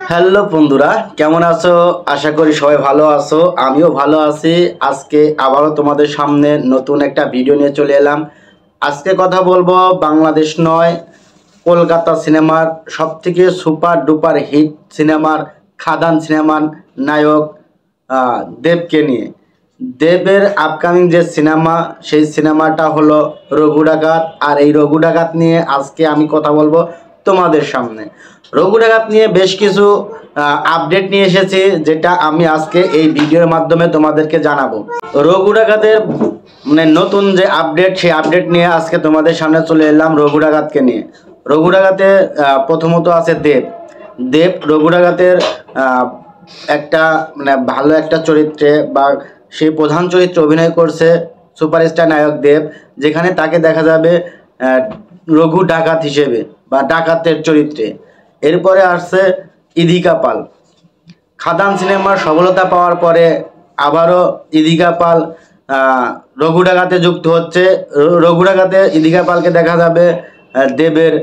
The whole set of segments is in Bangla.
হ্যালো বন্ধুরা, কেমন আছো? আশা করি সবাই ভালো আছো। আমিও ভালো আছি। আজকে আবারও তোমাদের সামনে নতুন একটা ভিডিও নিয়ে চলে এলাম। আজকে কথা বলবো বাংলাদেশ নয়, কলকাতা সিনেমার সবথেকে সুপার ডুপার হিট সিনেমার খাদান সিনেমার নায়ক দেবকে নিয়ে। দেবের আপকামিং যে সিনেমা, সেই সিনেমাটা হলো রঘু ডাকাত। আর এই রঘু ডাকাত নিয়ে আজকে আমি কথা বলবো তোমাদের সামনে। রঘু ডাকাত নিয়ে বেশ কিছু আপডেট নিয়ে এসেছি, যেটা আমি আজকে এই ভিডিওর মাধ্যমে তোমাদেরকে জানাবো। রঘু ডাকাতের নতুন যে আপডেট, সেই আপডেট নিয়ে আজকে তোমাদের সামনে চলে এলাম রঘু ডাকাতকে নিয়ে। রঘু ডাকাতে প্রথমত আছে দেব রঘু ডাকাতের একটা ভালো একটা চরিত্রে বা সেই প্রধান চরিত্রে অভিনয় করছে সুপারস্টার নায়ক দেব, যেখানে তাকে দেখা যাবে রঘু ডাকাত হিসেবে বা ডাকাতের চরিত্রে। এরপরে আসছে ইদিকা পাল। খাদান সিনেমার সফলতা পাওয়ার পরে আবারও ইদিকা পাল রঘু ডাকাতে যুক্ত হচ্ছে। রঘু ডাকাতে ইদিকা পালকে দেখা যাবে দেবের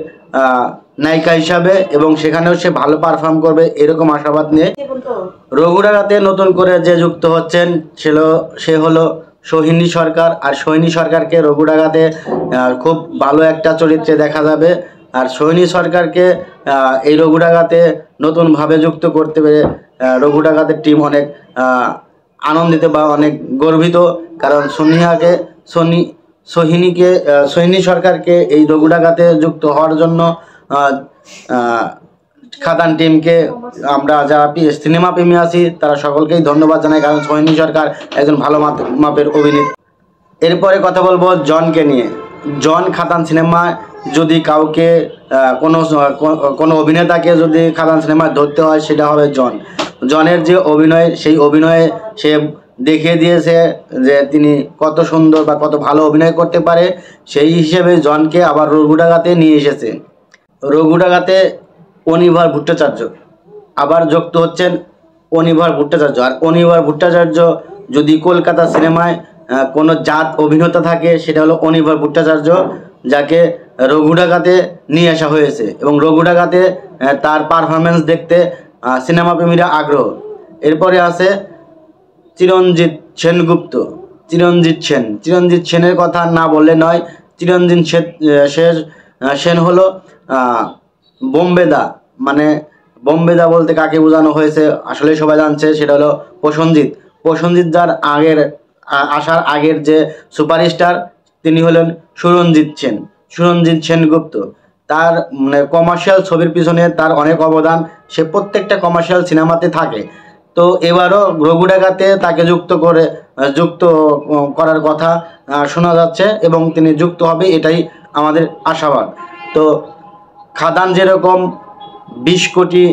নায়িকা হিসাবে, এবং সেখানেও সে ভালো পারফর্ম করবে এরকম আশাবাদ নিয়ে রঘু ডাকাতে নতুন করে যে যুক্ত হচ্ছেন সে হলো সোহিনী সরকার। আর সোহিনী সরকারকে রঘু ডাকাতে খুব ভালো একটা চরিত্রে দেখা যাবে। আর সোহিনী সরকারকে এই রঘু ডাকাতে নতুনভাবে যুক্ত করতে পেরে রঘু ডাকাতের টিম অনেক আনন্দিত বা অনেক গর্বিত, কারণ সোহিনী সরকারকে এই রঘু ডাকাতে যুক্ত হওয়ার জন্য খাদান টিমকে আমরা যারা সিনেমা প্রেমী আছি তারা সকলকেই ধন্যবাদ জানাই, কারণ সোহিনী সরকার একজন ভালো মাপের অভিনেত্রী। এরপরে কথা বলবো জনকে নিয়ে। জন খাদান সিনেমায় যদি কাউকে কোনো অভিনেতাকে যদি খাদান সিনেমায় ধরতে হয়, সেটা হবে জনের যে অভিনয়, সেই অভিনয়ে সে দেখিয়ে দিয়েছে যে তিনি কত সুন্দর বা কত ভালো অভিনয় করতে পারে। সেই হিসেবে জনকে আবার রঘু ডাকাতে নিয়ে এসেছে। রঘু ডাকাতে অনির্বাণ ভট্টাচার্য আবার যুক্ত হচ্ছেন। অনির্বাণ ভট্টাচার্য, আর অনির্বাণ ভট্টাচার্য যদি কলকাতা সিনেমায় কোনো জাত অভিনেতা থাকে, সেটা হলো অনির্বাণ ভট্টাচার্য, যাকে রঘু ডাকাতে নিয়ে আসা হয়েছে। এবং রঘু ডাকাতে তার পারফরমেন্স দেখতে সিনেমা প্রেমীরা আগ্রহ। এরপরে আছে চিরঞ্জিত সেনের কথা না বললে নয়। চিরঞ্জিত সেন হলো বোম্বেদা। বোম্বেদা বলতে কাকে বোঝানো হয়েছে আসলে সবাই জানছে, সেটা হলো প্রসেনজিৎ যার আসার আগের যে সুপারস্টার, তিনি হলেন সুরঞ্জিত সেনগুপ্ত। তার কমার্শিয়াল ছবির পিছনে তার অনেক অবদান, সে প্রত্যেকটা কমার্শিয়াল সিনেমাতে থাকে। তো এবারও রঘু ডাকাতে তাকে যুক্ত করার কথা শোনা যাচ্ছে, এবং তিনি যুক্ত হবে এটাই আমাদের আশাবাদ। তো খাদান যেরকম 20 কোটি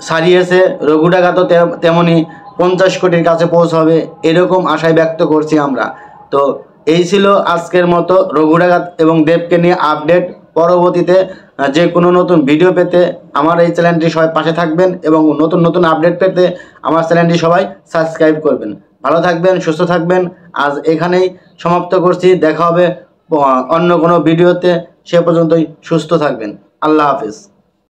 ছাড়িয়েছে, রঘু ডাকাতও তেমনি 50 কোটির কাছে পৌঁছাবে, এরকম আশায় ব্যক্ত করছি আমরা। তো এই ছিল আজকের মতো রঘু ডাকাত এবং দেবকে নিয়ে আপডেট। পরবর্তীতে যে কোনো নতুন ভিডিও পেতে আমার এই চ্যানেলটি সবাই পাশে থাকবেন, এবং নতুন আপডেট পেতে আমার চ্যানেলটি সবাই সাবস্ক্রাইব করবেন। ভালো থাকবেন, সুস্থ থাকবেন। আজ এখানেই সমাপ্ত করছি। দেখা হবে অন্য কোনো ভিডিওতে। সে পর্যন্তই সুস্থ থাকবেন। আল্লাহ হাফেজ।